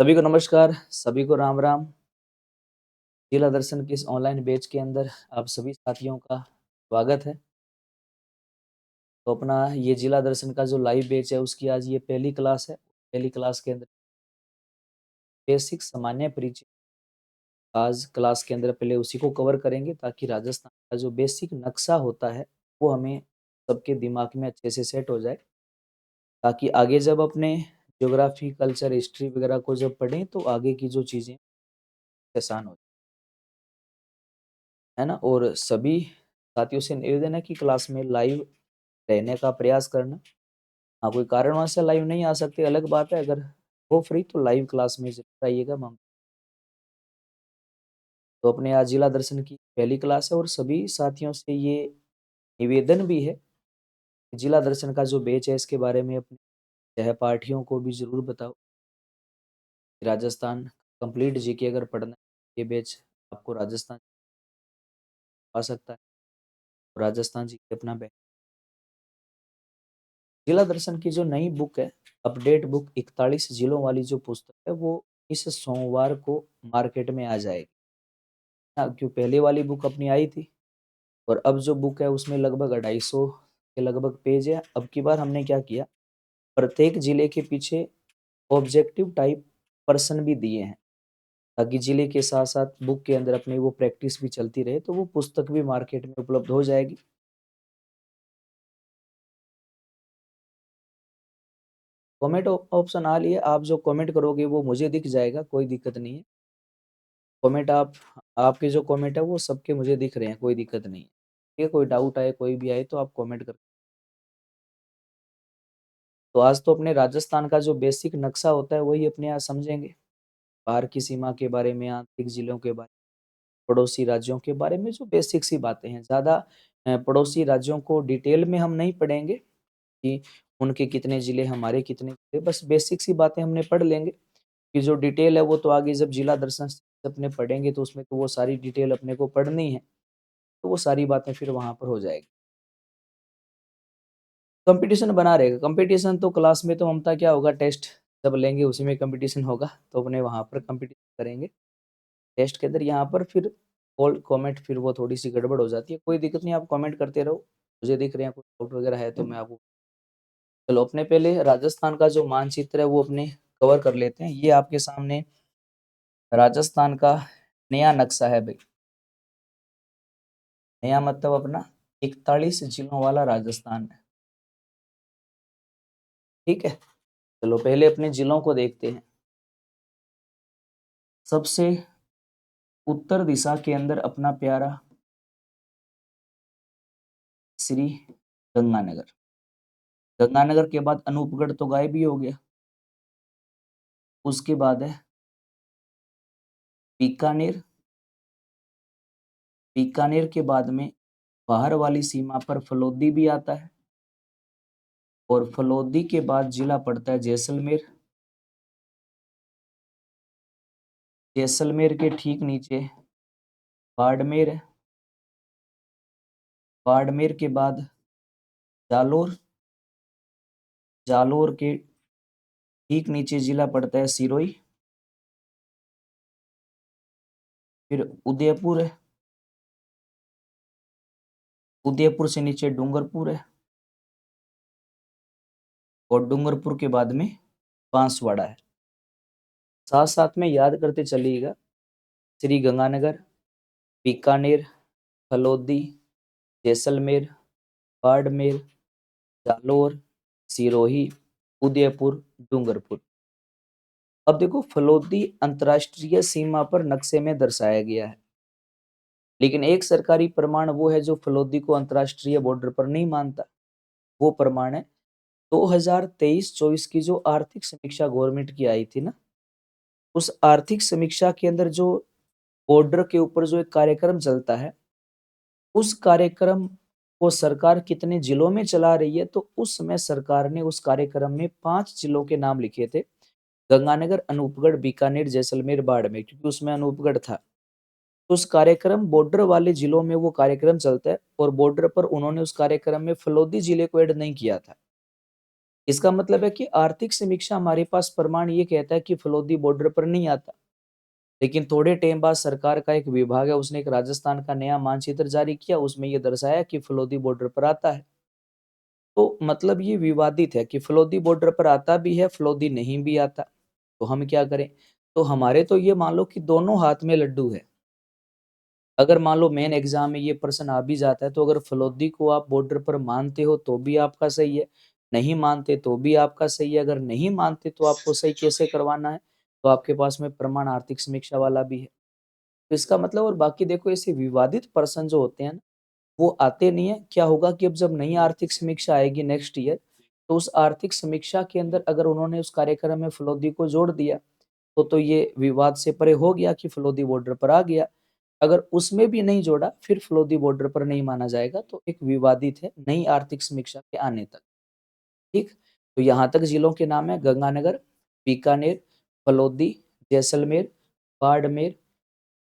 सभी को नमस्कार, सभी को राम राम। जिला दर्शन के इस ऑनलाइन बैच के अंदर आप सभी साथियों का स्वागत है। तो अपना ये जिला दर्शन का जो लाइव बैच है उसकी आज ये पहली क्लास है। पहली क्लास के अंदर बेसिक सामान्य परिचय आज क्लास के अंदर पहले उसी को कवर करेंगे ताकि राजस्थान का जो बेसिक नक्शा होता है वो हमें सबके दिमाग में अच्छे से सेट हो जाए, ताकि आगे जब अपने ज्योग्राफी, कल्चर, हिस्ट्री वगैरह को जब पढ़ें तो आगे की जो चीज़ें आसान हो, है ना? और सभी साथियों से निवेदन है कि क्लास में लाइव रहने का प्रयास करना। हाँ, कोई कारणवश से लाइव नहीं आ सकते अलग बात है, अगर हो फ्री तो लाइव क्लास में ज़रूर आइएगा मैम। तो अपने आज जिला दर्शन की पहली क्लास है और सभी साथियों से ये निवेदन भी है कि जिला दर्शन का जो बैच है इसके बारे में अपने सहपाठियों को भी ज़रूर बताओ। राजस्थान कंप्लीट जीके अगर पढ़ना है, ये बैच आपको राजस्थान आ सकता है। राजस्थान जीके अपना बैच जिला दर्शन की जो नई बुक है, अपडेट बुक 41 जिलों वाली जो पुस्तक है वो इस सोमवार को मार्केट में आ जाएगी। हाँ, क्यों पहले वाली बुक अपनी आई थी और अब जो बुक है उसमें लगभग 250 के लगभग पेज है। अब की बार हमने क्या किया, प्रत्येक जिले के पीछे ऑब्जेक्टिव टाइप प्रश्न भी दिए हैं, ताकि जिले के साथ साथ बुक के अंदर अपनी वो प्रैक्टिस भी चलती रहे। तो वो पुस्तक भी मार्केट में उपलब्ध हो जाएगी। कमेंट ऑप्शन आ लिए, आप जो कमेंट करोगे वो मुझे दिख जाएगा, कोई दिक्कत नहीं है। कमेंट आप आपके जो कमेंट है वो सबके मुझे दिख रहे हैं, कोई दिक्कत नहीं है। ठीक है, कोई डाउट आए, कोई भी आए तो आप कमेंट कर। तो आज तो अपने राजस्थान का जो बेसिक नक्शा होता है वही अपने आज समझेंगे। बाहर की सीमा के बारे में, आंतरिक जिलों के बारे में, पड़ोसी राज्यों के बारे में जो बेसिक सी बातें हैं। ज़्यादा पड़ोसी राज्यों को डिटेल में हम नहीं पढ़ेंगे कि उनके कितने ज़िले, हमारे कितने ज़िले, बस बेसिक सी बातें हमने पढ़ लेंगे। कि जो डिटेल है वो तो आगे जब जिला दर्शन से अपने पढ़ेंगे तो उसमें तो वो सारी डिटेल अपने को पढ़नी है, तो वो सारी बातें फिर वहाँ पर हो जाएगी। कंपटीशन बना रहेगा। कंपटीशन तो क्लास में तो ममता क्या होगा, टेस्ट जब लेंगे उसी में कंपटीशन होगा, तो अपने वहाँ पर कंपटीशन करेंगे। टेस्ट के अंदर यहाँ पर फिर ऑल कमेंट फिर वो थोड़ी-सी गड़बड़ हो जाती है। कोई दिक्कत नहीं, आप कमेंट करते रहो। मुझे दिख रहे हैं कोई डाउट वगैरह है तो मैं आपको चलो अपने पहले राजस्थान का जो मानचित्र है वो अपने कवर कर लेते हैं। ये आपके सामने राजस्थान का नया नक्शा है भई। नया मतलब अपना 41 जिलों वाला राजस्थान है। ठीक है? चलो पहले अपने जिलों को देखते हैं। सबसे उत्तर दिशा के अंदर अपना प्यारा श्री गंगानगर। गंगानगर के बाद अनूपगढ़ तो गायब ही हो गया। उसके बाद है बीकानेर। बीकानेर के बाद में बाहर वाली सीमा पर फलोदी भी आता है और फलोदी के बाद जिला पड़ता है जैसलमेर। जैसलमेर के ठीक नीचे बाड़मेर है। बाड़मेर के बाद जालोर। जालोर के ठीक नीचे जिला पड़ता है सिरोही। फिर उदयपुर है। उदयपुर से नीचे डूंगरपुर है और डूंगरपुर के बाद में बांसवाड़ा है। साथ साथ में याद करते चलिएगा, श्री गंगानगर, बीकानेर, फलोदी, जैसलमेर, बाड़मेर, जालोर, सिरोही, उदयपुर, डूंगरपुर। अब देखो फलोदी अंतर्राष्ट्रीय सीमा पर नक्शे में दर्शाया गया है, लेकिन एक सरकारी प्रमाण वो है जो फलोदी को अंतर्राष्ट्रीय बॉर्डर पर नहीं मानता। वो प्रमाण है 2023-24 की जो आर्थिक समीक्षा गवर्नमेंट की आई थी ना, उस आर्थिक समीक्षा के अंदर जो बॉर्डर के ऊपर जो एक कार्यक्रम चलता है, उस कार्यक्रम को सरकार कितने जिलों में चला रही है, तो उस समय सरकार ने उस कार्यक्रम में 5 जिलों के नाम लिखे थे। गंगानगर, अनूपगढ़, बीकानेर, जैसलमेर, बाड़मेर, क्योंकि उसमें अनूपगढ़ था। तो उस कार्यक्रम बॉर्डर वाले जिलों में वो कार्यक्रम चलता है और बॉर्डर पर उन्होंने उस कार्यक्रम में फलोदी जिले को ऐड नहीं किया था। इसका मतलब है कि आर्थिक समीक्षा हमारे पास प्रमाण ये कहता है कि फलोदी बॉर्डर पर नहीं आता, लेकिन थोड़े टाइम बाद सरकार का एक विभाग है, उसने एक राजस्थान का नया मानचित्र जारी किया, उसमें ये दर्शाया कि फलोदी बॉर्डर पर आता है। तो मतलब ये विवादित है कि फलोदी बॉर्डर पर आता भी है, फलोदी नहीं भी आता। तो हम क्या करें? तो हमारे तो ये मान लो कि दोनों हाथ में लड्डू है। अगर मान लो मेन एग्जाम में ये प्रश्न आ भी जाता है, तो अगर फलोदी को आप बॉर्डर पर मानते हो तो भी आपका सही है, नहीं मानते तो भी आपका सही है। अगर नहीं मानते तो आपको सही कैसे करवाना है? तो आपके पास में प्रमाण आर्थिक समीक्षा वाला भी है। तो इसका मतलब, और बाकी देखो ऐसे विवादित प्रश्न जो होते हैं ना, वो आते नहीं है। क्या होगा कि अब जब नई आर्थिक समीक्षा आएगी नेक्स्ट ईयर, तो उस आर्थिक समीक्षा के अंदर अगर उन्होंने उस कार्यक्रम में फलोदी को जोड़ दिया, तो ये विवाद से परे हो गया कि फलोदी बॉर्डर पर आ गया। अगर उसमें भी नहीं जोड़ा, फिर फलोदी बॉर्डर पर नहीं माना जाएगा, तो एक विवादित है नई आर्थिक समीक्षा के आने तक। ठीक, तो यहाँ तक जिलों के नाम है गंगानगर, बीकानेर, फलोदी, जैसलमेर, बाड़मेर,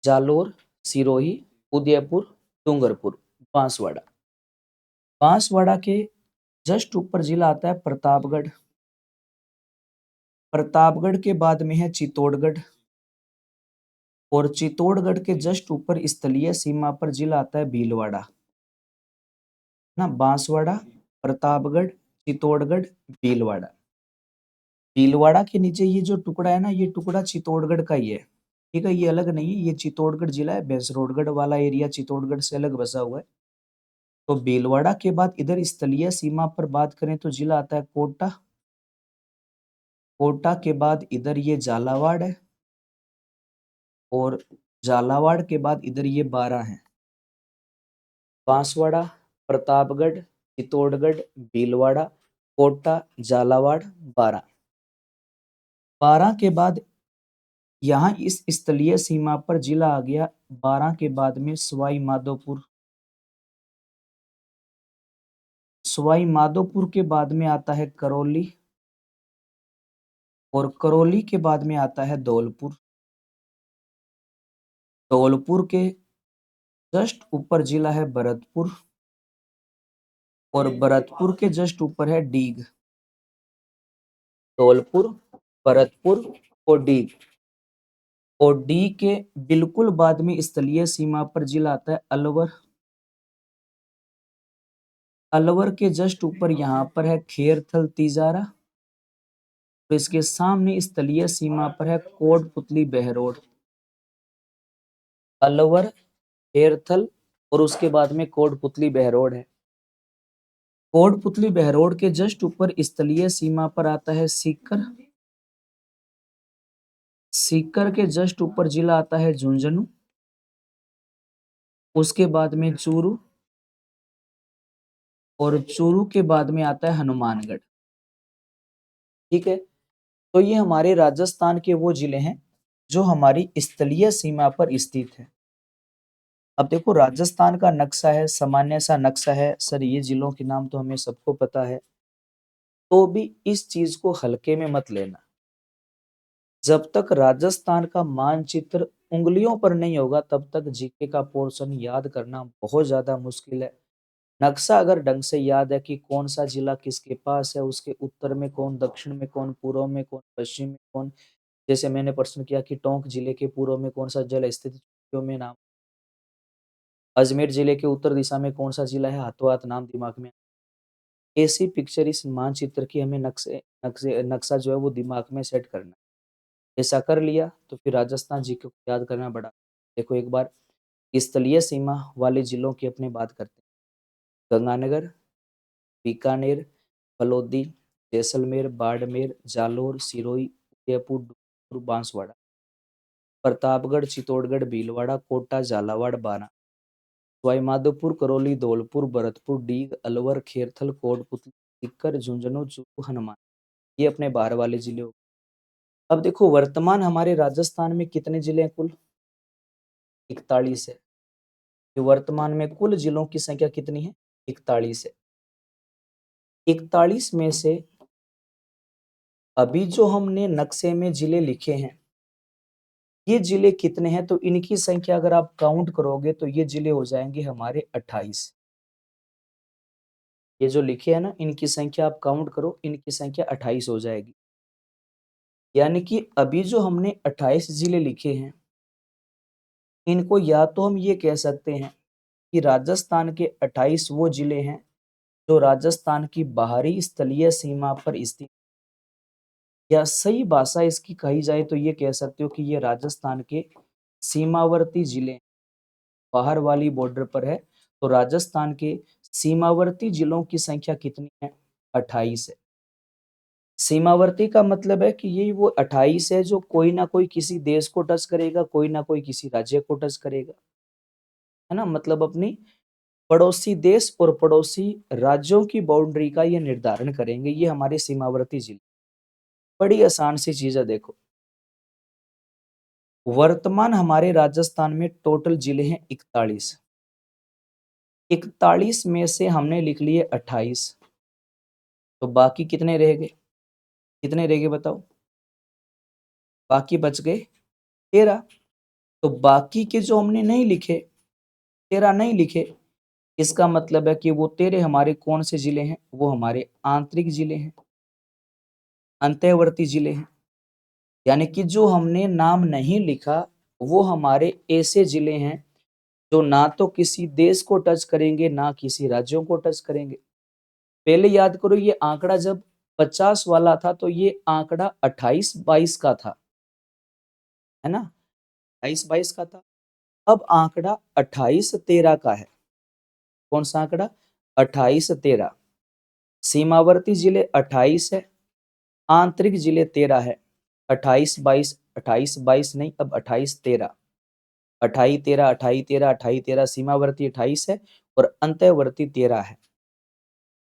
जालोर, सिरोही, उदयपुर, डूंगरपुर, बांसवाड़ा। बांसवाड़ा के जस्ट ऊपर जिला आता है प्रतापगढ़। प्रतापगढ़ के बाद में है चित्तौड़गढ़, और चित्तौड़गढ़ के जस्ट ऊपर स्थलीय सीमा पर जिला आता है भीलवाड़ा ना। बांसवाड़ा, प्रतापगढ़, चित्तौड़गढ़, भीलवाड़ा। भीलवाड़ा के नीचे ये जो टुकड़ा है ना, ये टुकड़ा चित्तौड़गढ़ का ही है। ठीक है, ये अलग नहीं है, ये चित्तौड़गढ़ जिला है। भैंसरोडगढ़ वाला एरिया चित्तौड़गढ़ से अलग बसा हुआ है। तो भीलवाड़ा के बाद इधर स्थलीय सीमा पर बात करें तो जिला आता है कोटा। कोटा के बाद इधर ये झालावाड़ है, और झालावाड़ के बाद इधर ये बारां है। बांसवाड़ा, प्रतापगढ़, चित्तौड़गढ़, भीलवाड़ा, कोटा, झालावाड़, बारां। बारां के बाद यहाँ इस स्थलीय सीमा पर जिला आ गया। बारां के बाद में सवाई माधोपुर। सवाई माधोपुर के बाद में आता है करौली, और करौली के बाद में आता है धौलपुर। धौलपुर के जस्ट ऊपर जिला है भरतपुर, और भरतपुर के जस्ट ऊपर है डीग। धौलपुर, भरतपुर और डीग। और डी के बिल्कुल बाद में स्थलीय सीमा पर जिला आता है अलवर। अलवर के जस्ट ऊपर यहाँ पर है खेरथल तिजारा, तो इसके सामने स्थलीय सीमा पर है कोटपुतली बहरोड। अलवर, खेरथल, और उसके बाद में कोटपुतली बहरोड है। कोटपुतली बहरोड के जस्ट ऊपर स्थलीय सीमा पर आता है सीकर। सीकर के जस्ट ऊपर जिला आता है झुंझुनू, उसके बाद में चूरू, और चूरू के बाद में आता है हनुमानगढ़। ठीक है, तो ये हमारे राजस्थान के वो जिले हैं जो हमारी स्थलीय सीमा पर स्थित है। अब देखो, राजस्थान का नक्शा है, सामान्य सा नक्शा है सर, ये जिलों के नाम तो हमें सबको पता है, तो भी इस चीज को हल्के में मत लेना। जब तक राजस्थान का मानचित्र उंगलियों पर नहीं होगा, तब तक जीके का पोर्शन याद करना बहुत ज्यादा मुश्किल है। नक्शा अगर ढंग से याद है कि कौन सा जिला किसके पास है, उसके उत्तर में कौन, दक्षिण में कौन, पूर्व में कौन, पश्चिम में कौन। जैसे मैंने प्रश्न किया कि टोंक जिले के पूर्व में कौन सा जल स्थित में नाम, अजमेर जिले के उत्तर दिशा में कौन सा जिला है, हाथों हाथ नाम दिमाग में। ऐसी पिक्चर इस मानचित्र की हमें नक्शा जो है वो दिमाग में सेट करना है। ऐसा कर लिया तो फिर राजस्थान जी को याद करना बड़ा। देखो एक बार स्थलीय सीमा वाले जिलों की अपने बात करते हैं। गंगानगर, बीकानेर, फलोदी, जैसलमेर, बाड़मेर, जालोर, सिरोही, उदयपुर, डूंगरपुर, बांसवाड़ा, प्रतापगढ़, चित्तौड़गढ़, भीलवाड़ा, कोटा, झालावाड़, बारां, सवाईमाधोपुर, करौली, धौलपुर, भरतपुर, डीग, अलवर, खेरथल, कोटपुतली, सीकर, झुंझुनू, चूरू, हनुमान। ये अपने बाहर वाले जिले हो। अब देखो वर्तमान हमारे राजस्थान में कितने जिले हैं कुल? 41 है। कि वर्तमान में कुल जिलों की संख्या कितनी है? 41 है। 41 में से अभी जो हमने नक्शे में जिले लिखे हैं, ये जिले कितने हैं? तो इनकी संख्या अगर आप काउंट करोगे तो ये जिले हो जाएंगे हमारे 28। ये जो लिखे हैं ना, इनकी संख्या आप काउंट करो, इनकी संख्या 28 हो जाएगी। यानी कि अभी जो हमने 28 जिले लिखे हैं, इनको या तो हम ये कह सकते हैं कि राजस्थान के 28 वो जिले हैं जो राजस्थान की बाहरी स्थलीय सीमा पर स्थित, या सही भाषा इसकी कही जाए तो ये कह सकते हो कि ये राजस्थान के सीमावर्ती जिले बाहर वाली बॉर्डर पर है। तो राजस्थान के सीमावर्ती जिलों की संख्या कितनी है? 28 है। सीमावर्ती का मतलब है कि ये वो 28 है जो कोई ना कोई किसी देश को टच करेगा, कोई ना कोई किसी राज्य को टच करेगा, है ना। मतलब अपनी पड़ोसी देश और पड़ोसी राज्यों की बाउंड्री का ये निर्धारण करेंगे, ये हमारे सीमावर्ती जिले। बड़ी आसान सी चीज है, देखो। वर्तमान हमारे राजस्थान में टोटल जिले हैं 41। 41 में से हमने लिख लिए 28, तो बाकी कितने रह गए? कितने रह गए बताओ? बाकी बच गए 13। तो बाकी के जो हमने नहीं लिखे, 13 नहीं लिखे, इसका मतलब है कि वो 13 हमारे कौन से जिले हैं? वो हमारे आंतरिक जिले हैं, अंतःवर्ती जिले हैं। यानी कि जो हमने नाम नहीं लिखा वो हमारे ऐसे जिले हैं जो ना तो किसी देश को टच करेंगे, ना किसी राज्यों को टच करेंगे। पहले याद करो, ये आंकड़ा जब 50 वाला था तो ये आंकड़ा 28-22 का था, है ना। 28-22 का था। अब आंकड़ा 28-13 का है। कौन सा आंकड़ा? 28-13। सीमावर्ती जिले 28 है, आंतरिक जिले 13 है। 28-22, 28-22 नहीं, अब 28-13। 28-13, 28-13, 28-13, सीमावर्ती 28 है और अंतःवर्ती 13 है।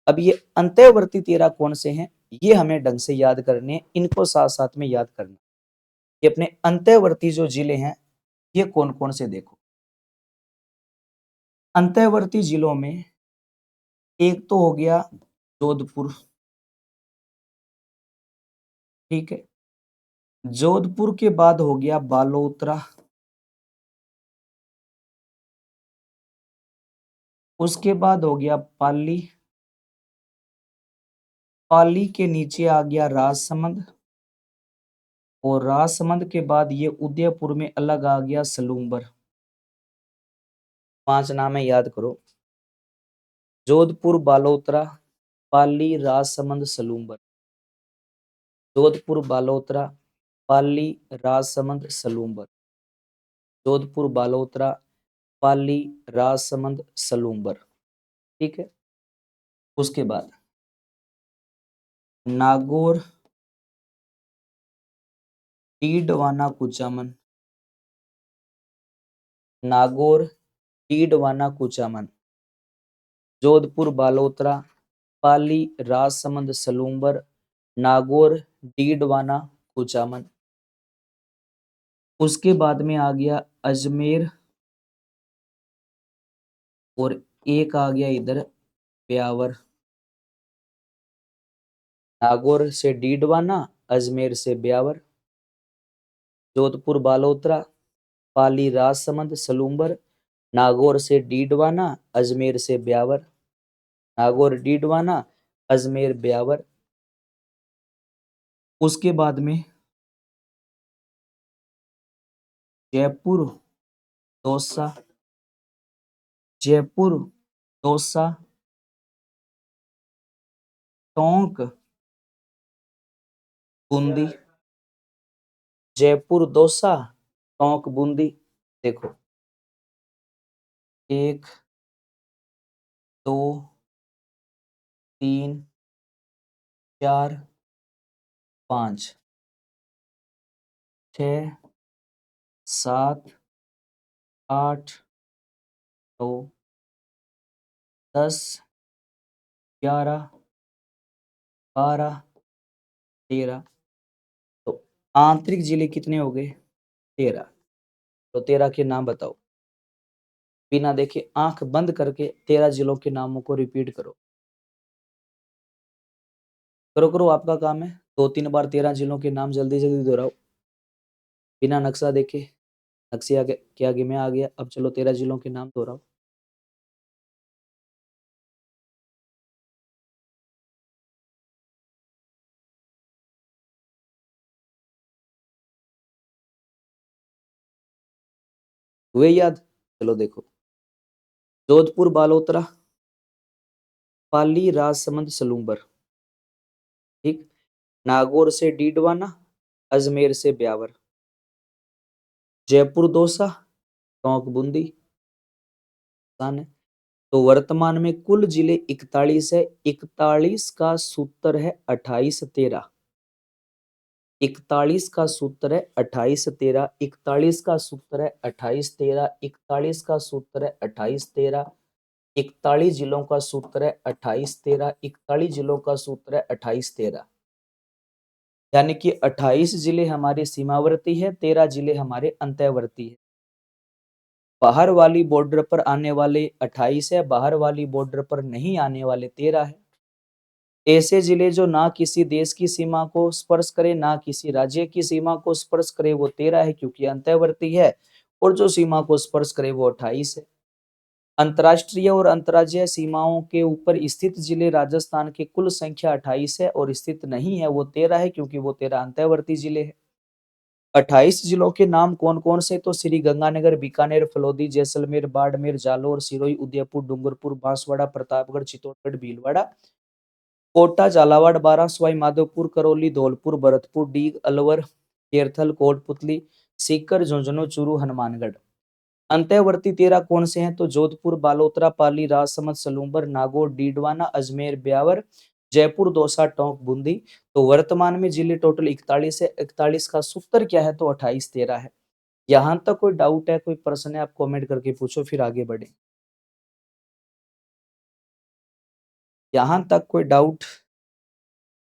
अब ये अंतःवर्ती 13 कौन से हैं? ये हमें ढंग से याद करने हैं, इनको साथ साथ में याद करना। ये अपने अंतःवर्ती जो जिले हैं, ये कौन कौन से देखो। अंतःवर्ती जिलों में एक तो हो गया जोधपुर, ठीक है। जोधपुर के बाद हो गया बालोतरा, उसके बाद हो गया पाली, पाली के नीचे आ गया राजसमंद, और राजसमंद के बाद ये उदयपुर में अलग आ गया सलूम्बर। 5 नाम है, याद करो। जोधपुर, बालोतरा, पाली, राजसमंद, सलूम्बर। जोधपुर, बालोतरा, पाली, राजसमंद, सलूम्बर। जोधपुर, बालोतरा, पाली, राजसमंद, सलूम्बर। ठीक है। उसके बाद नागौर, डीडवाना, कुचामन। नागौर, डीडवाना, कुचामन। जोधपुर, बालोतरा, पाली, राजसमंद, सलूम्बर, नागौर, डीडवाना, कुचामन। उसके बाद में आ गया अजमेर, और एक आ गया इधर ब्यावर। नागौर से डीडवाना, अजमेर से ब्यावर। जोधपुर, बालोतरा, पाली, राजसमंद, सलूम्बर। नागौर से डीडवाना, अजमेर से ब्यावर। नागौर, डीडवाना, अजमेर, ब्यावर। उसके बाद में जयपुर, दौसा, जयपुर, दौसा, टोंक, बूंदी। जयपुर, दौसा, टोंक, बूंदी। देखो, 1, 2, 3, 4, 5, 6, 7, 8, 9, 10, 11, 12, 13। तो आंतरिक जिले कितने हो गए? 13। तो 13 के नाम बताओ, बिना देखे आंख बंद करके 13 जिलों के नामों को रिपीट करो। करो करो, आपका काम है। 2-3 बार 13 जिलों के नाम जल्दी जल्दी दोहराओ, बिना नक्शा देखे। नक्शे आगे के आगे मैं आ गया। अब चलो 13 जिलों के नाम दोहराओ। हुए याद? चलो देखो, जोधपुर बालोतरा, पाली राजसमंद सलूंबर, ठीक, नागौर से डीडवाना, अजमेर से ब्यावर, जयपुर दौसा, टोंक बूंदी, आसान है। तो वर्तमान में कुल जिले 41 है, 41 का सूत्र है 28-13, 41 का सूत्र है 28-13, 41 का सूत्र है 28-13, 41 का सूत्र है 28-13, 41 जिलों का सूत्र है 28-13, 41 जिलों का सूत्र है 28-13, यानी कि 28 जिले हमारे सीमावर्ती है, 13 जिले हमारे अंतःवर्ती है। बाहर वाली बॉर्डर पर आने वाले 28 है, बाहर वाली बॉर्डर पर नहीं आने वाले 13 है। ऐसे जिले जो ना किसी देश की सीमा को स्पर्श करे, ना किसी राज्य की सीमा को स्पर्श करे, वो 13 है क्योंकि अंतःवर्ती है, और जो सीमा को स्पर्श करे वो 28 है। अंतर्राष्ट्रीय और अंतर्राज्यीय सीमाओं के ऊपर स्थित जिले राजस्थान की कुल संख्या 28 है, और स्थित नहीं है वो 13 है क्योंकि वो 13 अंतःवर्ती जिले है। 28 जिलों के नाम कौन कौन से? तो श्री गंगानगर, बीकानेर, फलोदी, जैसलमेर, बाड़मेर, जालोर, सिरोही, उदयपुर, डूंगरपुर, बांसवाड़ा, प्रतापगढ़, चित्तौड़गढ़, भीलवाड़ा, कोटा, झालावाड़, बारां, सवाई माधोपुर, करौली, धौलपुर, भरतपुर, डीग, अलवर, केरथल, कोटपुतली, सीकर, झुंझुनू, चूरू, हनुमानगढ़। अंतःवर्ती 13 कौन से हैं? तो जोधपुर, बालोतरा, पाली, राजसमंद, सलूंबर, नागौर, डीडवाना, अजमेर, ब्यावर, जयपुर, दौसा, टोंक, बूंदी। तो वर्तमान में जिले टोटल 41 है, 41 का सूत्र क्या है? तो 28-13 है। यहां तक कोई डाउट है, कोई प्रश्न है, आप कमेंट करके पूछो, फिर आगे बढ़े। यहां तक कोई डाउट,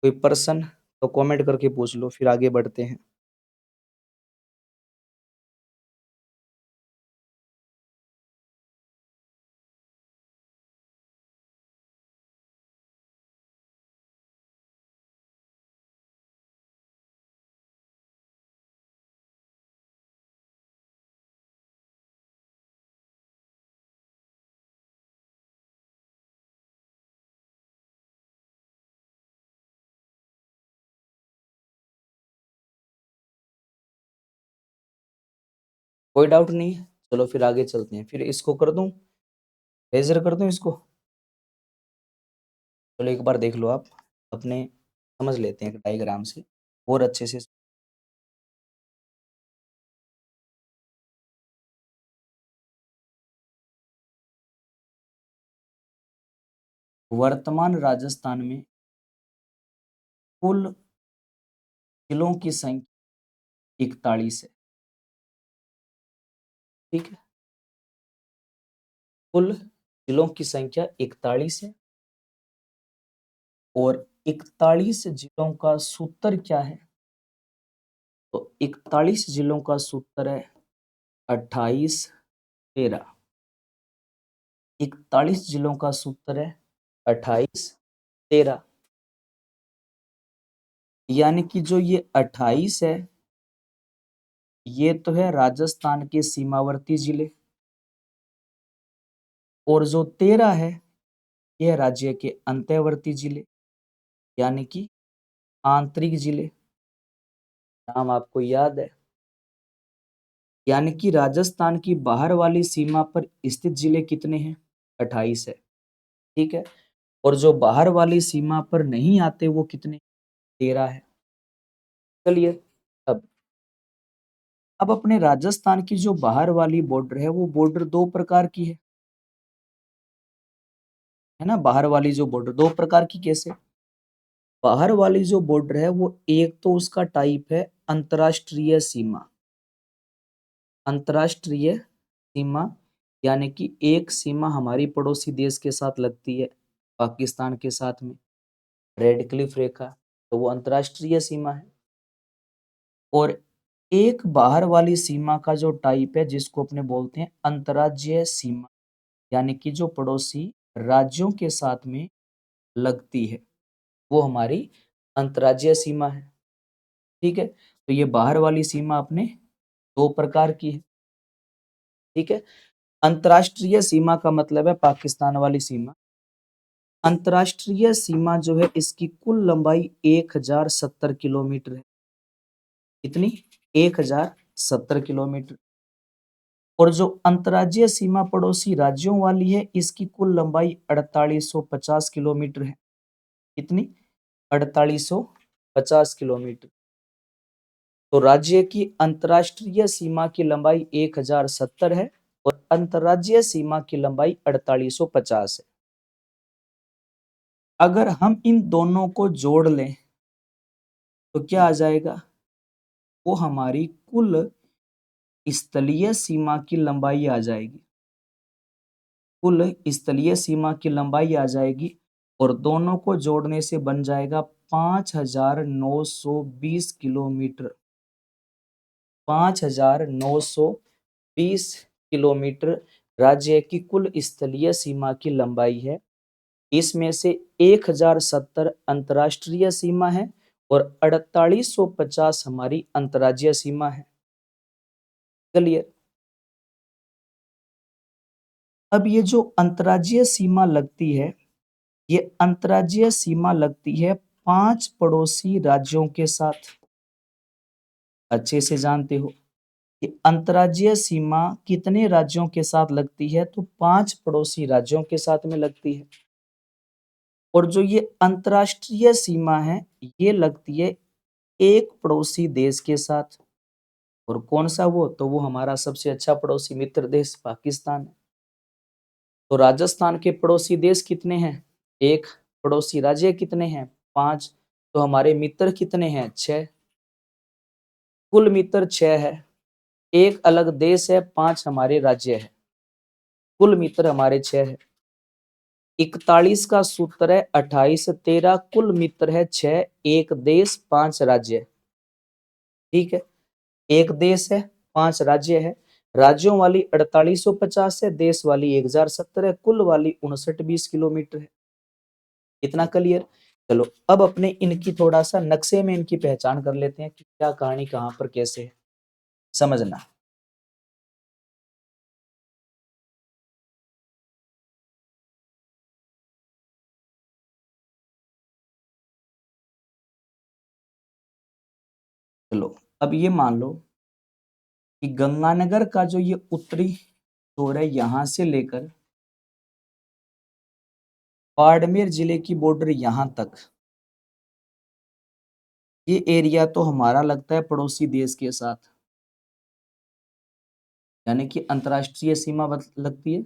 कोई प्रश्न, तो कमेंट करके पूछ लो, फिर आगे बढ़ते हैं। कोई डाउट नहीं है, चलो फिर आगे चलते हैं। फिर इसको कर दूं, लेजर कर दूं इसको? चलो एक बार देख लो आप अपने, समझ लेते हैं डायग्राम से और अच्छे से। वर्तमान राजस्थान में कुल जिलों की संख्या 41 है, ठीक है। कुल जिलों की संख्या 41 है, और 41 जिलों का सूत्र क्या है? तो 41 जिलों का सूत्र है 28-13। 41 जिलों का सूत्र है 28-13, यानी कि जो ये 28 है, ये तो है राजस्थान के सीमावर्ती जिले, और जो 13 है, ये राज्य के अंतःवर्ती जिले, यानी कि आंतरिक जिले। नाम आपको याद है, यानी कि राजस्थान की बाहर वाली सीमा पर स्थित जिले कितने हैं? 28 है, ठीक है। और जो बाहर वाली सीमा पर नहीं आते वो कितने? 13 है। चलिए, अब अब अपने राजस्थान की जो बाहर वाली बॉर्डर है, वो बॉर्डर दो प्रकार की है ना। बाहर वाली जो बॉर्डर दो प्रकार की, कैसे? बाहर वाली जो बॉर्डर है, वो एक तो उसका टाइप है अंतर्राष्ट्रीय सीमा। अंतर्राष्ट्रीय सीमा, यानी कि एक सीमा हमारी पड़ोसी देश के साथ लगती है, पाकिस्तान के साथ में, रेड क्लिफ रेखा, तो वो अंतर्राष्ट्रीय सीमा है। और एक बाहर वाली सीमा का जो टाइप है, जिसको अपने बोलते हैं अंतर्राज्यीय सीमा, यानी कि जो पड़ोसी राज्यों के साथ में लगती है, वो हमारी अंतर्राज्यीय सीमा है, ठीक है। तो ये बाहर वाली सीमा अपने दो प्रकार की है, ठीक है। अंतर्राष्ट्रीय सीमा का मतलब है पाकिस्तान वाली सीमा। अंतर्राष्ट्रीय सीमा जो है, इसकी कुल लंबाई 1070 किलोमीटर है। कितनी? 1070 किलोमीटर। और जो अंतर्राज्यीय सीमा पड़ोसी राज्यों वाली है इसकी कुल लंबाई 4850 किलोमीटर है। कितनी? 4850 किलोमीटर। तो राज्य की अंतर्राष्ट्रीय सीमा की लंबाई 1070 है और अंतर्राज्यीय सीमा की लंबाई 4850 है। अगर हम इन दोनों को जोड़ लें तो क्या आ जाएगा? वो हमारी कुल स्थलीय सीमा की लंबाई आ जाएगी। कुल स्थलीय सीमा की लंबाई आ जाएगी और दोनों को जोड़ने से बन जाएगा 5920 किलोमीटर। 5920 किलोमीटर राज्य की कुल स्थलीय सीमा की लंबाई है। इसमें से 1070 अंतर्राष्ट्रीय सीमा है और 4850 हमारी अंतर्राज्यीय सीमा है। क्लियर? अब ये जो अंतर्राज्यीय सीमा लगती है, ये अंतर्राज्यीय सीमा लगती है 5 पड़ोसी राज्यों के साथ। अच्छे से जानते हो कि अंतर्राज्यीय सीमा कितने राज्यों के साथ लगती है? तो 5 पड़ोसी राज्यों के साथ में लगती है। और जो ये अंतर्राष्ट्रीय सीमा है ये लगती है एक पड़ोसी देश के साथ। और कौन सा वो? तो वो हमारा सबसे अच्छा पड़ोसी मित्र देश पाकिस्तान है। तो राजस्थान के पड़ोसी देश कितने हैं? एक। पड़ोसी राज्य कितने हैं? 5। तो हमारे मित्र कितने हैं? 6। कुल मित्र 6 है। एक अलग देश है, 5 हमारे राज्य है। कुल मित्र हमारे 6 है। 41 का सूत्र है 28 13, कुल मित्र है 6, एक देश 5 राज्य। ठीक है, एक देश है 5 राज्य है। राज्यों वाली 4850 है, देश वाली 1070 है, कुल वाली 5920 किलोमीटर है। इतना क्लियर? चलो अब अपने इनकी थोड़ा सा नक्शे में इनकी पहचान कर लेते हैं कि क्या कहानी कहां पर कैसे है, समझना। चलो अब ये मान लो कि गंगानगर का जो ये उत्तरी छोर है यहां से लेकर बाड़मेर जिले की बॉर्डर यहां तक, ये एरिया तो हमारा लगता है पड़ोसी देश के साथ, यानी कि अंतर्राष्ट्रीय सीमा लगती है।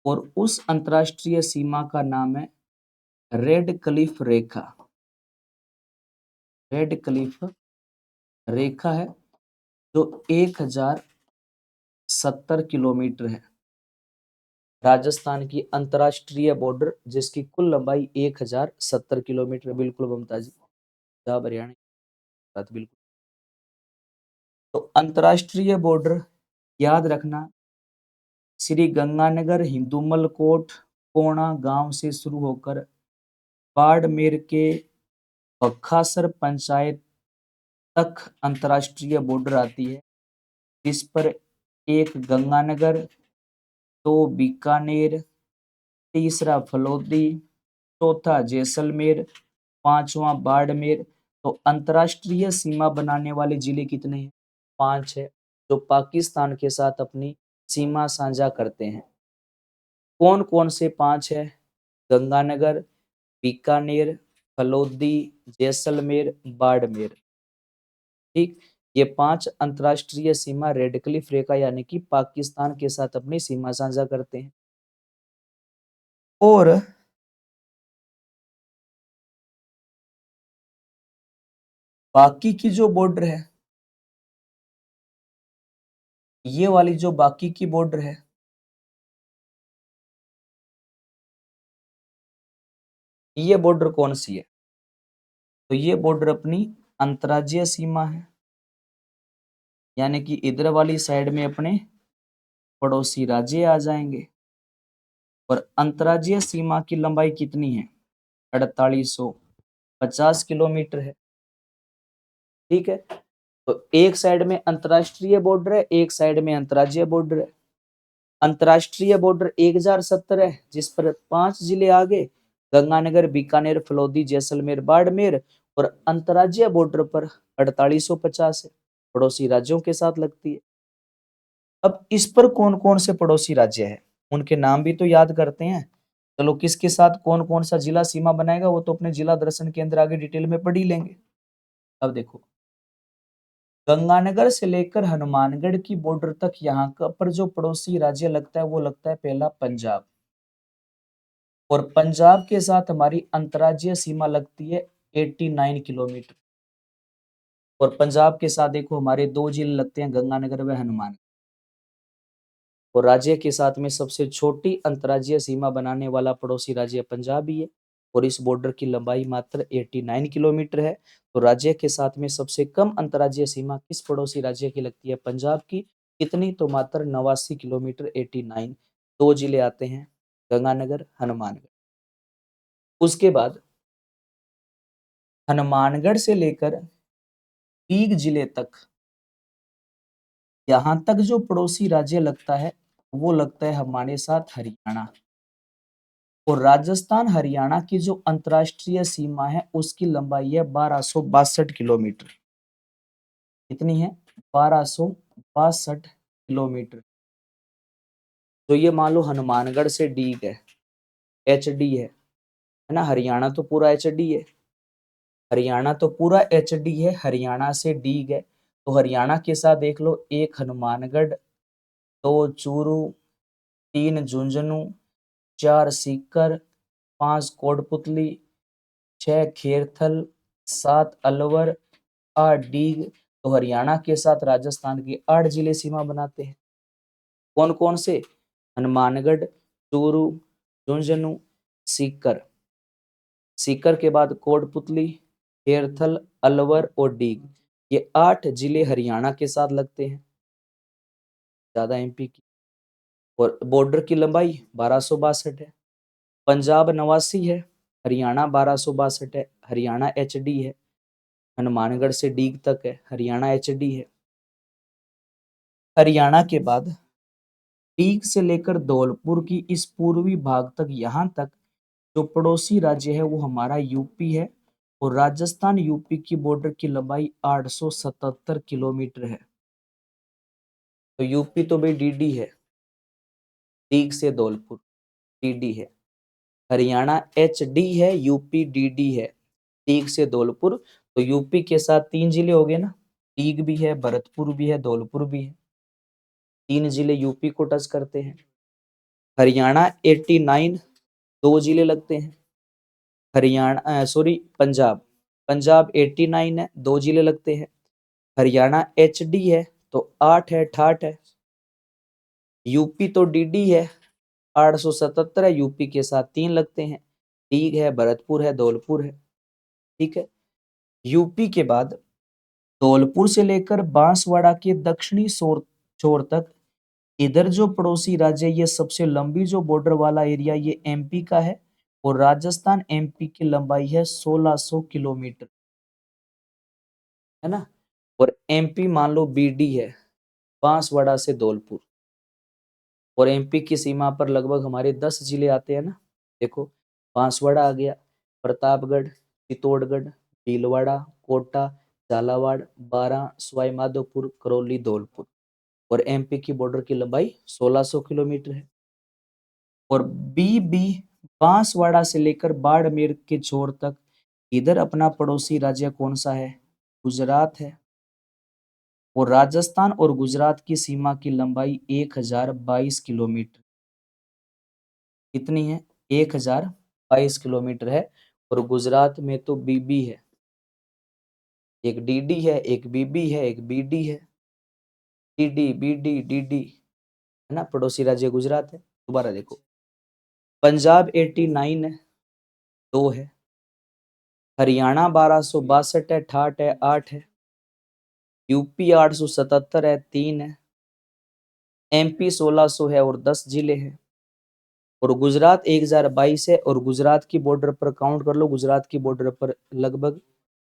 और उस अंतर्राष्ट्रीय सीमा का नाम है रेड क्लिफ रेखा। रेड क्लिफ रेखा है जो 1070 किलोमीटर है। राजस्थान की अंतर्राष्ट्रीय बॉर्डर जिसकी कुल लंबाई 1070 किलोमीटर। बिल्कुल ममता जी, पंजाब हरियाणा साथ बिल्कुल। तो अंतर्राष्ट्रीय बॉर्डर याद रखना, श्री गंगानगर हिंदुमल कोट कोणा गांव से शुरू होकर बाड़मेर के बखासर पंचायत तक अंतर्राष्ट्रीय बॉर्डर आती है। इस पर एक गंगानगर, दो बीकानेर, तीसरा फलोदी, चौथा जैसलमेर, पांचवा बाड़मेर। तो अंतर्राष्ट्रीय सीमा बनाने वाले जिले कितने हैं? 5 है, जो पाकिस्तान के साथ अपनी सीमा साझा करते हैं। कौन कौन से 5 है? गंगानगर, बीकानेर, फलोदी, जैसलमेर, बाड़मेर। ठीक, ये 5 अंतर्राष्ट्रीय सीमा रेड क्लिफ रेखा यानी कि पाकिस्तान के साथ अपनी सीमा साझा करते हैं। और बाकी की जो बॉर्डर है, ये वाली जो बाकी की बॉर्डर है, ये बॉर्डर कौन सी है? तो ये बॉर्डर अपनी अंतर्राज्यीय सीमा है, यानी कि इधर वाली साइड में अपने पड़ोसी राज्य आ जाएंगे। और अंतर्राज्यीय सीमा की लंबाई कितनी है? 4850 किलोमीटर है। ठीक है, तो एक साइड में अंतर्राष्ट्रीय बॉर्डर है, एक साइड में अंतर्राज्यीय बॉर्डर है। अंतर्राष्ट्रीय बॉर्डर 1070 है जिस पर 5 जिले आ गए, गंगानगर, बीकानेर, फलोदी, जैसलमेर, बाड़मेर। और अंतर्राज्यीय बॉर्डर पर 4850 है, पड़ोसी राज्यों के साथ लगती है। अब इस पर कौन कौन से पड़ोसी राज्य है उनके नाम भी तो याद करते हैं। चलो किसके साथ कौन कौन सा जिला सीमा बनाएगा वो तो अपने जिला दर्शन के अंदर आगे डिटेल में पढ़ ही लेंगे। अब देखो, गंगानगर से लेकर हनुमानगढ़ की बॉर्डर तक यहाँ का पर जो पड़ोसी राज्य लगता है वो लगता है पहला पंजाब। और पंजाब के साथ हमारी अंतर्राज्यीय सीमा लगती है 89 किलोमीटर। और पंजाब के साथ देखो हमारे दो जिले लगते हैं, गंगानगर व हनुमान। और राज्य के साथ में सबसे छोटी अंतर्राज्यीय सीमा बनाने वाला पड़ोसी राज्य पंजाब ही है। और इस बॉर्डर की लंबाई मात्र 89 किलोमीटर है। तो राज्य के साथ में सबसे कम अंतर्राज्यीय सीमा किस पड़ोसी राज्य की लगती है? पंजाब की। कितनी? तो मात्र 89 किलोमीटर, 89। दो जिले आते हैं, गंगानगर, हनुमानगढ़। उसके बाद हनुमानगढ़ से लेकर टीग जिले तक, यहाँ तक जो पड़ोसी राज्य लगता है वो लगता है हमारे साथ हरियाणा। और राजस्थान हरियाणा की जो अंतर्राष्ट्रीय सीमा है उसकी लंबाई है 1262 किलोमीटर। कितनी है? 1262 किलोमीटर। तो ये मान लो हनुमानगढ़ से डीग है, एच डी है ना। हरियाणा तो पूरा एच डी है, हरियाणा तो पूरा एच डी है, हरियाणा से डीग है। तो हरियाणा के साथ देख लो, एक हनुमानगढ़, दो चूरू, तीन झुंझुनू, चार सीकर, पांच कोटपुतली, छह खेरथल, सात अलवर, आठ डीग। तो हरियाणा के साथ राजस्थान के 8 जिले सीमा बनाते हैं। कौन कौन से? हनुमानगढ़, चूरू, झुंझुनू, सीकर। सीकर के बाद कोटपुतली, खेरथल, अलवर और डीग। ये 8 जिले हरियाणा के साथ लगते हैं, ज्यादा एमपी की। और बॉर्डर की लंबाई 1262 है। पंजाब 89 है, हरियाणा 1262 है, हरियाणा एच डी है। हनुमानगढ़ से डीग तक है, हरियाणा एच डी है। हरियाणा के बाद डीग से लेकर धौलपुर की इस पूर्वी भाग तक, यहाँ तक जो पड़ोसी राज्य है वो हमारा यूपी है। और राजस्थान यूपी की बॉर्डर की लंबाई 877 किलोमीटर है। तो यूपी तो भाई डीडी है, डीग से धौलपुर डीडी है। हरियाणा एच डी है, यूपी डीडी है, डीग से धौलपुर। तो यूपी के साथ 3 जिले हो गए ना, डीग भी है, भरतपुर भी है, धौलपुर भी है। 3 जिले यूपी को टच करते हैं। हरियाणा 89, 2 जिले लगते हैं। हरियाणा सॉरी पंजाब, पंजाब 89 है, 2 जिले लगते हैं। हरियाणा एच डी है तो 8 है, 68 है। यूपी तो डीडी है, 877 है, यूपी के साथ 3 लगते हैं। डीग है, भरतपुर है, धौलपुर है। ठीक है। यूपी के बाद धौलपुर से लेकर बांसवाड़ा के दक्षिणी छोर तक, इधर जो पड़ोसी राज्य, ये सबसे लंबी जो बॉर्डर वाला एरिया ये एमपी का है। और राजस्थान एमपी की लंबाई है 1600 किलोमीटर, है ना। और एमपी मान लो बीडी है, बांसवाड़ा से धौलपुर। और एमपी की सीमा पर लगभग हमारे 10 जिले आते हैं ना। देखो, बांसवाड़ा आ गया, प्रतापगढ़, चित्तौड़गढ़, भीलवाड़ा, कोटा, झालावाड़, बारां, सवाई माधोपुर, करौली, धौलपुर। और एमपी की बॉर्डर की लंबाई 1600 किलोमीटर है। और बी बांसवाड़ा से लेकर बाड़मेर के छोर तक, इधर अपना पड़ोसी राज्य कौन सा है? गुजरात है। और राजस्थान और गुजरात की सीमा की लंबाई 1022 किलोमीटर। कितनी है? 1022 किलोमीटर है। और गुजरात में तो बीबी है, एक डीडी है, एक बीबी है, एक बीडी है। डीडी बीडी डीडी, है ना। पड़ोसी राज्य गुजरात है। दोबारा देखो, पंजाब 89 है, 2 है। हरियाणा 1262 है, 68 है, 8 है। यूपी 877 है, 3 है। एमपी 1600 है और 10 जिले हैं। और गुजरात 1022 है। और गुजरात की बॉर्डर पर काउंट कर लो, गुजरात की बॉर्डर पर लगभग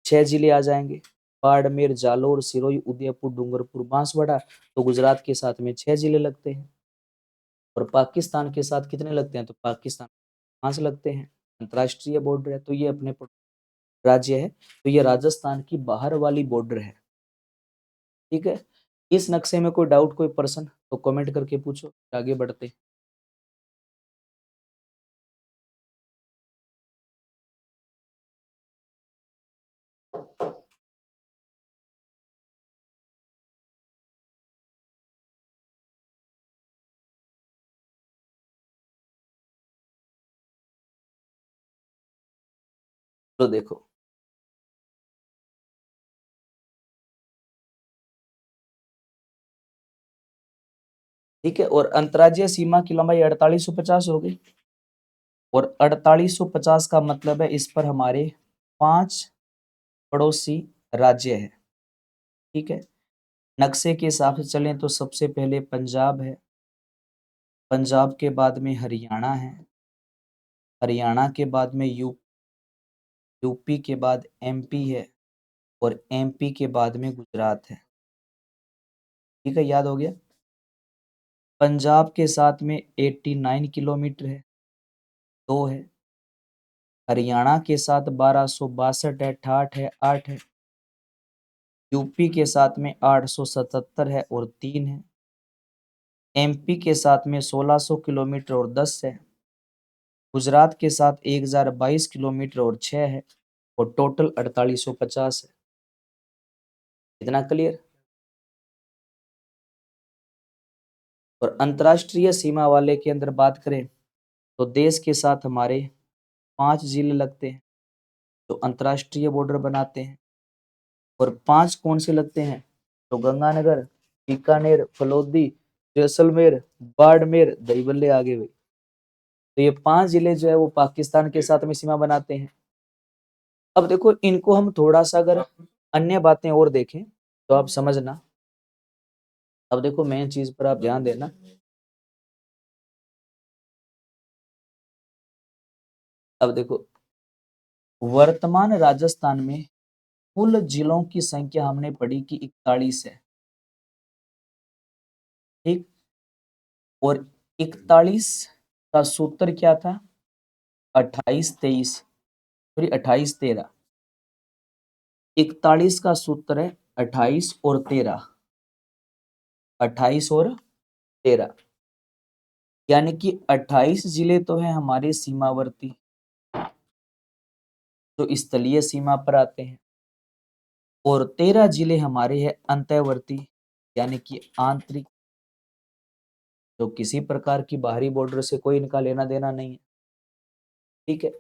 6 जिले आ जाएंगे, बाड़मेर, जालोर, सिरोही, उदयपुर, डूंगरपुर, बांसवाड़ा। तो गुजरात के साथ में 6 जिले लगते हैं। और पाकिस्तान के साथ कितने लगते हैं? तो पाकिस्तान 5 लगते हैं, अंतर्राष्ट्रीय बॉर्डर है। तो ये अपने राज्य है। तो ये राजस्थान की बाहर वाली बॉर्डर है। ठीक है। इस नक्शे में कोई डाउट, कोई प्रश्न? तो कमेंट करके पूछो, आगे बढ़ते। तो देखो, ठीक है, और अंतर्राज्यीय सीमा की लंबाई 4850 हो गई, और 4850 का मतलब है इस पर हमारे 5 पड़ोसी राज्य है। ठीक है, नक्शे के हिसाब से चलें तो सबसे पहले पंजाब है, पंजाब के बाद में हरियाणा है, हरियाणा के बाद में यूपी के बाद एमपी है, और एमपी के बाद में गुजरात है। ठीक है, याद हो गया। पंजाब के साथ में 89 किलोमीटर है, 2 है। हरियाणा के साथ 1262 है, 68 है, 8 है। यूपी के साथ में 877 है और 3 है। एमपी के साथ में 1600 किलोमीटर और 10 है। गुजरात के साथ 1022 किलोमीटर और 6 है, और टोटल 4850 है। इतना क्लियर। और अंतर्राष्ट्रीय सीमा वाले के अंदर बात करें तो देश के साथ हमारे 5 जिले लगते हैं जो अंतर्राष्ट्रीय बॉर्डर बनाते हैं। और 5 कौन से लगते हैं? तो गंगानगर, बीकानेर, फलोदी, जैसलमेर, बाड़मेर, दईबल्ले आगे हुए। तो ये 5 जिले जो है वो पाकिस्तान के साथ में सीमा बनाते हैं। अब देखो, इनको हम थोड़ा सा अगर अन्य बातें और देखें तो आप समझना। अब देखो, मेन चीज पर आप ध्यान देना। अब देखो, वर्तमान राजस्थान में कुल जिलों की संख्या हमने पढ़ी कि 41 है। ठीक, और 41 का सूत्र क्या था? 28-23, सॉरी 28-13। 41 का सूत्र है 28 और 13, 28 और 13, यानी कि 28 जिले तो हैं हमारे सीमावर्ती जो स्थलीय सीमा पर आते हैं, और 13 जिले हमारे हैं अंतःवर्ती यानी कि आंतरिक, जो किसी प्रकार की बाहरी बॉर्डर से कोई इनका लेना देना नहीं है। ठीक है,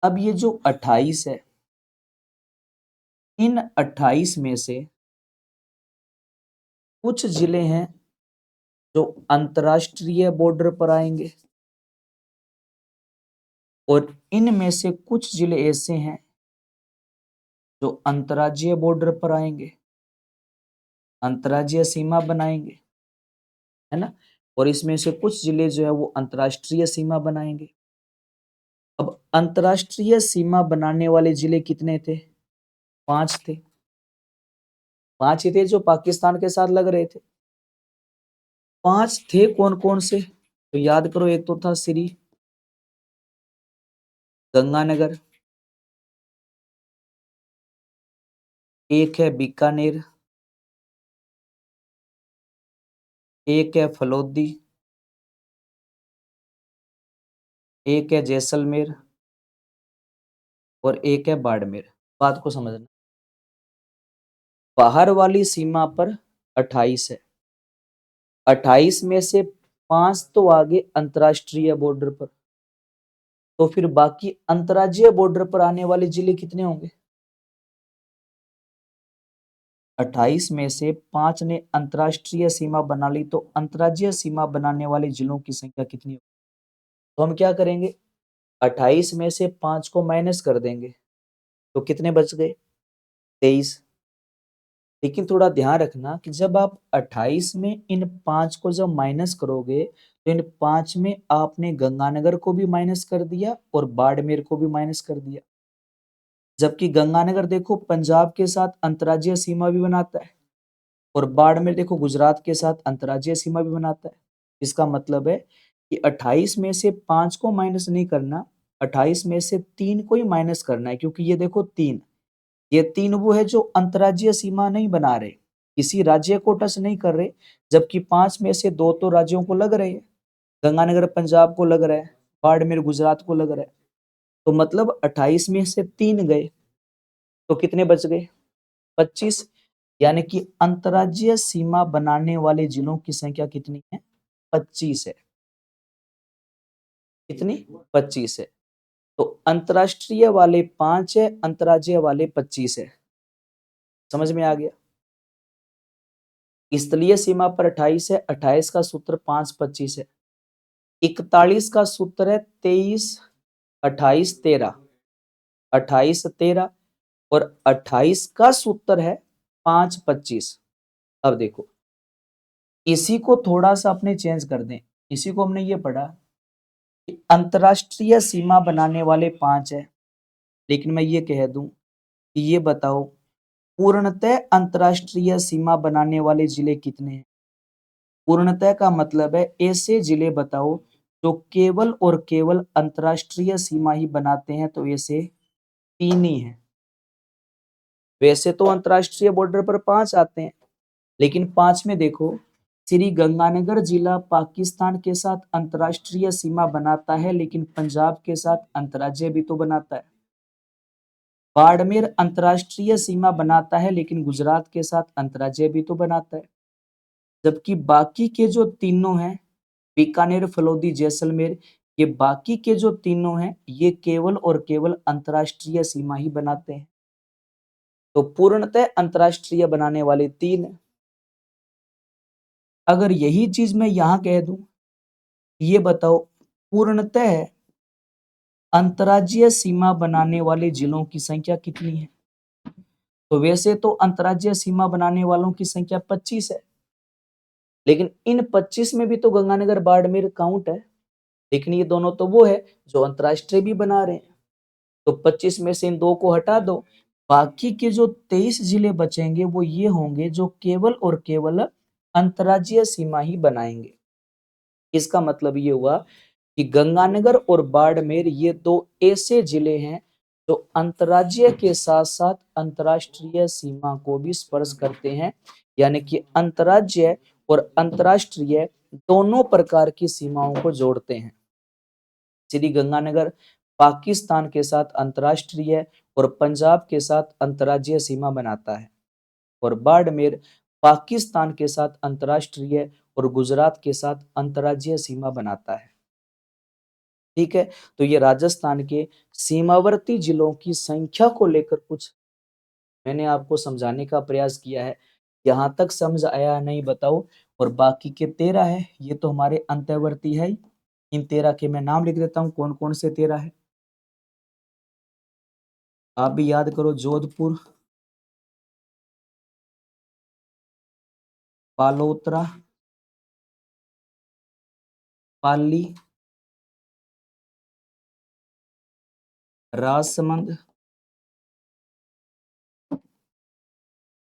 अब ये जो 28 है, इन 28 में से कुछ जिले हैं जो अंतर्राष्ट्रीय बॉर्डर पर आएंगे, और इनमें से कुछ जिले ऐसे हैं जो अंतर्राज्यीय बॉर्डर पर आएंगे, अंतर्राज्यीय सीमा बनाएंगे, है ना। और इसमें से कुछ जिले जो है वो अंतर्राष्ट्रीय सीमा बनाएंगे। अब अंतर्राष्ट्रीय सीमा बनाने वाले जिले कितने थे? 5 थे। 5 ही थे जो पाकिस्तान के साथ लग रहे थे। 5 थे कौन कौन से? तो याद करो, एक तो था श्री गंगानगर, एक है बीकानेर, एक है फलोदी, एक है जैसलमेर, और एक है बाड़मेर। बात को समझना, बाहर वाली सीमा पर 28 है, 28 में से 5 तो आगे अंतर्राष्ट्रीय बॉर्डर पर, तो फिर बाकी अंतर्राज्यीय बॉर्डर पर आने वाले जिले कितने होंगे? 28 में से 5 ने अंतर्राष्ट्रीय सीमा बना ली, तो अंतर्राज्यीय सीमा बनाने वाले जिलों की संख्या कितनी होगी? तो हम क्या करेंगे, 28 में से 5 को माइनस कर देंगे, तो कितने बच गए? 23। लेकिन थोड़ा ध्यान रखना कि जब आप 28 में इन 5 को जब माइनस करोगे, तो इन 5 में आपने गंगानगर को भी माइनस कर दिया और बाड़मेर को भी माइनस कर दिया। जबकि गंगानगर देखो पंजाब के साथ अंतर्राज्यीय सीमा भी बनाता है, और बाड़मेर देखो गुजरात के साथ अंतर्राज्यीय सीमा भी बनाता है। इसका मतलब है कि 28 में से 5 को माइनस नहीं करना, 28 में से 3 को ही माइनस करना है, क्योंकि ये देखो 3, ये 3 वो है जो अंतर्राज्यीय सीमा नहीं बना रहे, किसी राज्य को टच नहीं कर रहे, जबकि 5 में से 2 तो राज्यों को लग रहे हैं। गंगानगर पंजाब को लग रहा है, बाड़मेर गुजरात को लग रहा है। तो मतलब 28 में से 3 गए, तो कितने बच गए? 25। यानी कि अंतर्राज्यीय सीमा बनाने वाले जिलों की संख्या कितनी है? 25 है। कितनी? 25 है। तो अंतर्राष्ट्रीय वाले 5 है, अंतर्राज्यीय वाले 25 है। समझ में आ गया? स्थलीय सीमा पर 28 है, 28 का सूत्र 5 25 है। 41 का सूत्र है 23 28 13, 28 13, और 28 का सूत्र है 5 25। अब देखो, इसी को थोड़ा सा अपने चेंज कर दें। इसी को हमने ये पढ़ा कि अंतरराष्ट्रीय सीमा बनाने वाले 5 है, लेकिन मैं ये कह दूं कि ये बताओ पूर्णतः अंतरराष्ट्रीय सीमा बनाने वाले जिले कितने हैं? पूर्णतः का मतलब है ऐसे जिले बताओ जो केवल और केवल अंतरराष्ट्रीय सीमा ही बनाते हैं, तो ऐसे 3 ही हैं। वैसे तो अंतरराष्ट्रीय बॉर्डर पर 5 आते हैं, लेकिन 5 में देखो, श्री गंगानगर जिला पाकिस्तान के साथ अंतरराष्ट्रीय सीमा बनाता है, लेकिन पंजाब के साथ अंतरराज्यीय भी तो बनाता है। बाड़मेर अंतरराष्ट्रीय सीमा बनाता है, लेकिन गुजरात के साथ अंतरराज्यीय भी तो बनाता है। जबकि बाकी के जो तीनों हैं, बीकानेर फलोदी जैसलमेर, ये बाकी के जो तीनों हैं, ये केवल और केवल अंतरराष्ट्रीय सीमा ही बनाते हैं। तो पूर्णतः अंतरराष्ट्रीय बनाने वाले 3 हैं। अगर यही चीज मैं यहां कह दूं, ये बताओ पूर्णतः अंतर्राज्यीय सीमा बनाने वाले जिलों की संख्या कितनी है? तो वैसे तो अंतर्राज्यीय सीमा बनाने वालों की संख्या 25 है, लेकिन इन 25 में भी तो गंगानगर बाड़मेर काउंट है, लेकिन ये दोनों तो वो है जो अंतर्राष्ट्रीय भी बना रहे हैं। तो 25 में से इन 2 को हटा दो, बाकी के जो 23 जिले बचेंगे वो ये होंगे जो केवल और केवल अंतर्राज्यीय सीमा ही बनाएंगे। इसका मतलब ये हुआ कि गंगानगर और बाड़मेर ये 2 ऐसे जिले हैं जो अंतर्राज्यीय के साथ साथ अंतर्राष्ट्रीय सीमा को भी स्पर्श करते हैं, यानी कि अंतर्राज्यीय और अंतर्राष्ट्रीय दोनों प्रकार की सीमाओं को जोड़ते हैं। श्री गंगानगर पाकिस्तान के साथ अंतर्राष्ट्रीय और पंजाब के साथ अंतर्राज्यीय सीमा बनाता है, और बाड़मेर पाकिस्तान के साथ अंतर्राष्ट्रीय और गुजरात के साथ अंतर्राज्यीय सीमा बनाता है। ठीक है, तो ये राजस्थान के सीमावर्ती जिलों की संख्या को लेकर कुछ मैंने आपको समझाने का प्रयास किया है। यहां तक समझ आया नहीं बताओ? और बाकी के 13 है, ये तो हमारे अंतर्वर्ती है। इन 13 के मैं नाम लिख देता हूं, कौन कौन से 13 है। आप भी याद करो, जोधपुर, बालोतरा, पाली, राजसमंद,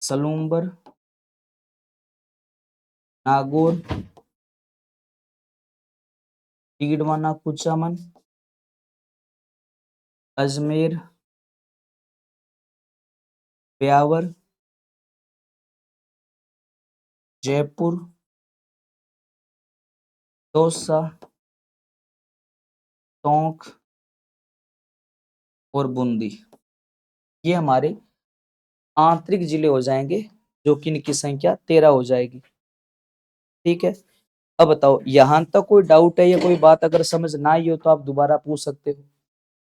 सलूम्बर, नागौर, टीडवाना कुचामन, अजमेर, ब्यावर, जयपुर, दौसा, टोंक और बूंदी। ये हमारे आंतरिक जिले हो जाएंगे, जो कि इनकी संख्या 13 हो जाएगी। ठीक है, अब बताओ यहां तक कोई डाउट है या कोई बात अगर समझ ना आई हो तो आप दोबारा पूछ सकते हो।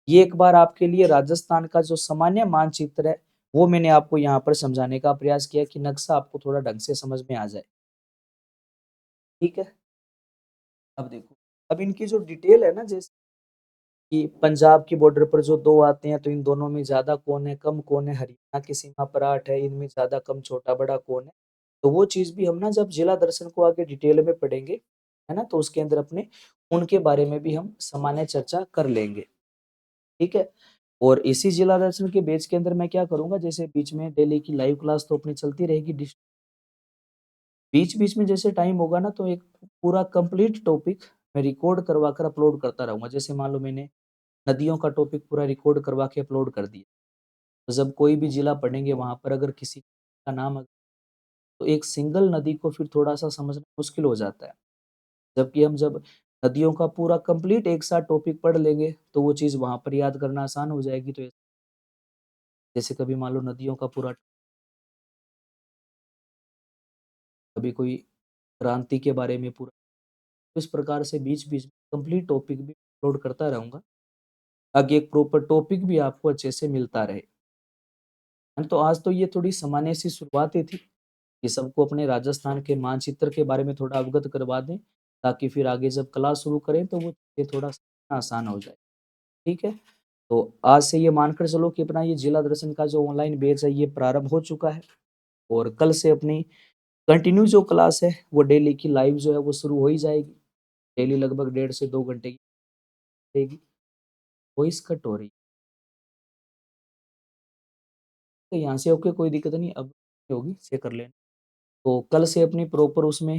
ये एक बार आपके लिए राजस्थान का जो सामान्य मानचित्र है वो मैंने आपको यहाँ पर समझाने का प्रयास किया कि नक्शा आपको थोड़ा ढंग से समझ में आ जाए। ठीक है, अब देखो, अब इनकी जो डिटेल है ना, जैसे कि पंजाब की बॉर्डर पर जो 2 आते हैं, तो इन दोनों में ज्यादा कौन है, कम कौन है। हरियाणा की सीमा पर 8 है, इनमें ज्यादा कम छोटा बड़ा कौन है। तो वो चीज भी हम ना जब जिला दर्शन को आगे डिटेल में पढ़ेंगे, है ना, तो उसके अंदर अपने उनके बारे में भी हम सामान्य चर्चा कर लेंगे। ठीक है, और इसी जिला दर्शन के बैच के अंदर मैं क्या करूंगा, जैसे बीच में डेली की लाइव क्लास तो अपनी चलती रहेगी, बीच बीच में जैसे टाइम होगा ना, तो एक पूरा कंप्लीट टॉपिक मैं रिकॉर्ड करवा कर अपलोड करता रहूंगा। जैसे मान लो मैंने नदियों का टॉपिक पूरा रिकॉर्ड करवा के अपलोड कर दिया, तो जब कोई भी जिला पढ़ेंगे वहां पर अगर किसी का नाम तो एक सिंगल नदी को फिर थोड़ा-सा समझना मुश्किल हो जाता है। जबकि हम जब नदियों का पूरा कंप्लीट एक साथ टॉपिक पढ़ लेंगे, तो वो चीज़ वहाँ पर याद करना आसान हो जाएगी। तो जैसे कभी मान लो नदियों का पूरा, कभी कोई क्रांति के बारे में पूरा, इस प्रकार से बीच-बीच में कंप्लीट टॉपिक भी अपलोड करता रहूँगा, ताकि एक प्रॉपर टॉपिक भी आपको अच्छे से मिलता रहे। तो आज तो ये थोड़ी सामान्य सी शुरुआत ही थी, कि सबको अपने राजस्थान के मानचित्र के बारे में थोड़ा अवगत करवा दें, ताकि फिर आगे जब क्लास शुरू करें तो वो चीज़ें थोड़ा आसान हो जाए। ठीक है? तो आज से ये मानकर चलो कि अपना ये जिला दर्शन का जो ऑनलाइन बैच है ये प्रारंभ हो चुका है, और कल से अपनी कंटिन्यू जो क्लास है वो डेली की लाइव जो है वो शुरू हो ही जाएगी। डेली लगभग 1.5 से 2 घंटे की रहेगी। वॉइस कट हो रही है। तो यहाँ से ओके, कोई दिक्कत नहीं, अब नहीं होगी, चेक कर लेना। तो कल से अपनी प्रॉपर उसमें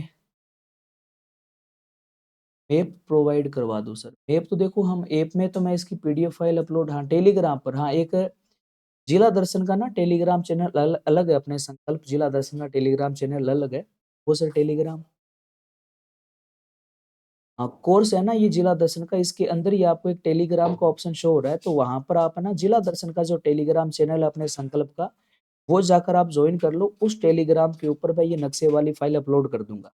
मैप प्रोवाइड करवा दूँ सर। मैप तो देखो, हम ऐप में तो मैं इसकी पीडीएफ फाइल अपलोड, हाँ, टेलीग्राम पर, हाँ, एक जिला दर्शन का ना टेलीग्राम चैनल अलग है, अपने संकल्प जिला दर्शन का टेलीग्राम चैनल अलग है। वो सर टेलीग्राम, हाँ, कोर्स है ना ये जिला दर्शन का, इसके अंदर ही आपको एक टेलीग्राम का ऑप्शन शो हो रहा है, तो वहाँ पर आप ना जिला दर्शन का जो टेलीग्राम चैनल है अपने संकल्प का, वो जाकर आप जॉइन कर लो। उस टेलीग्राम के ऊपर मैं ये नक्शे वाली फाइल अपलोड कर दूँगा।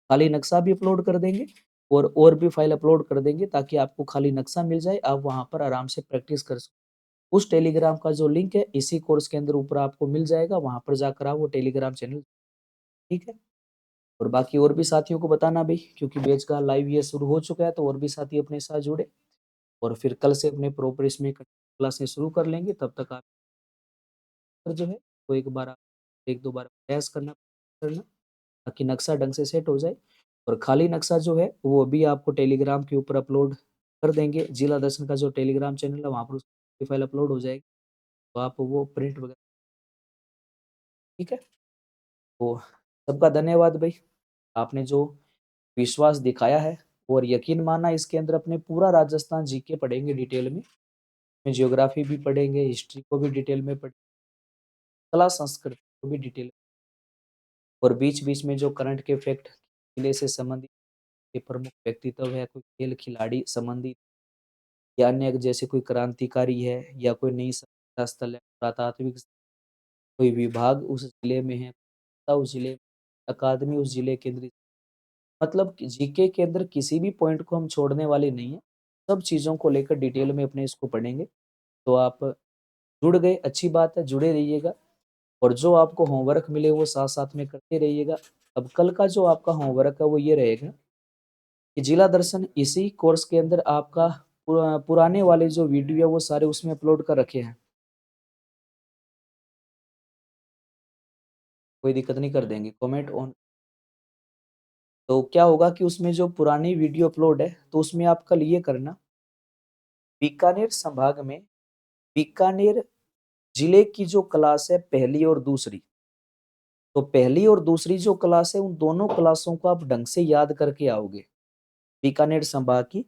खाली नक्शा भी अपलोड कर देंगे, और भी फाइल अपलोड कर देंगे, ताकि आपको खाली नक्शा मिल जाए, आप वहाँ पर आराम से प्रैक्टिस कर सको। उस टेलीग्राम का जो लिंक है इसी कोर्स के अंदर ऊपर आपको मिल जाएगा, वहाँ पर जाकर आप वो टेलीग्राम चैनल, ठीक है? और बाकी और भी साथियों को बताना भई, क्योंकि बैच का लाइव ये शुरू हो चुका है, तो और भी साथी अपने साथ जुड़े, और फिर कल से अपने प्रॉपर इसमें क्लासेस शुरू कर लेंगे। तब तक आप जो है वो एक बार आप 1-2 बार प्रयास करना, ताकि नक्शा ढंग से सेट हो जाए, और खाली नक्शा जो है वो भी आपको टेलीग्राम के ऊपर अपलोड कर देंगे। जिला दर्शन का जो टेलीग्राम चैनल है वहाँ पर उसकी फाइल अपलोड हो जाएगी, तो आप वो प्रिंट वगैरह, ठीक है? तो सबका धन्यवाद भाई, आपने जो विश्वास दिखाया है और यकीन माना, इसके अंदर अपने पूरा राजस्थान जीके पढ़ेंगे डिटेल में, ज्योग्राफी भी पढ़ेंगे, हिस्ट्री को भी डिटेल में पढ़ेंगे, कला संस्कृति को भी डिटेल, और बीच-बीच में जो करंट के फैक्ट, किले से संबंधित के प्रमुख व्यक्तित्व है, कोई खेल खिलाड़ी संबंधित, या अन्य जैसे कोई क्रांतिकारी है, या कोई नई सभ्यता स्थल है, पुरातात्विक कोई विभाग उस जिले में है, उस जिले अकादमी उस जिले केंद्रित, मतलब कि जीके के अंदर किसी भी पॉइंट को हम छोड़ने वाले नहीं हैं। सब चीज़ों को लेकर डिटेल में अपने इसको पढ़ेंगे। तो आप जुड़ गए, अच्छी बात है, जुड़े रहिएगा, और जो आपको होमवर्क मिले वो साथ-साथ में करते रहिएगा। अब कल का जो आपका होमवर्क है वो ये रहेगा कि जिला दर्शन इसी कोर्स के अंदर आपका पुराने वाले जो वीडियो है वो सारे उसमें अपलोड कर रखे हैं। कोई दिक्कत नहीं, कर देंगे, कमेंट ऑन। तो क्या होगा कि उसमें जो पुरानी वीडियो अपलोड है, तो उसमें आप कल ये करना, बीकानेर संभाग में बीकानेर जिले की जो क्लास है पहली और दूसरी, तो पहली और दूसरी जो क्लास है उन दोनों क्लासों को आप ढंग से याद करके आओगे। बीकानेर संभाग की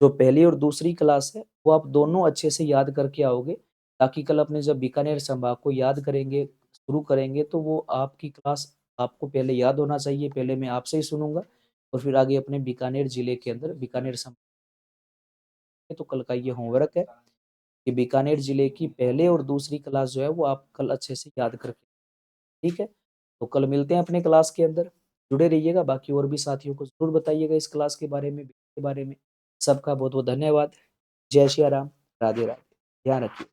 जो पहली और दूसरी क्लास है वो आप दोनों अच्छे से याद करके आओगे, ताकि कल अपने जब बीकानेर संभाग को याद करेंगे, शुरू करेंगे, तो वो आपकी क्लास आपको पहले याद होना चाहिए, पहले मैं आपसे ही सुनूँगा, और फिर आगे अपने बीकानेर जिले के अंदर बीकानेर संभाग, तो कल का ये होमवर्क है कि बीकानेर जिले की पहले और दूसरी क्लास जो है वो आप कल अच्छे से याद करके, ठीक है? तो कल मिलते हैं अपने क्लास के अंदर, जुड़े रहिएगा, बाकी और भी साथियों को ज़रूर बताइएगा इस क्लास के बारे में, के बारे में। सबका बहुत-बहुत धन्यवाद। जय सिया राम, राधे राधे। ध्यान रखिए।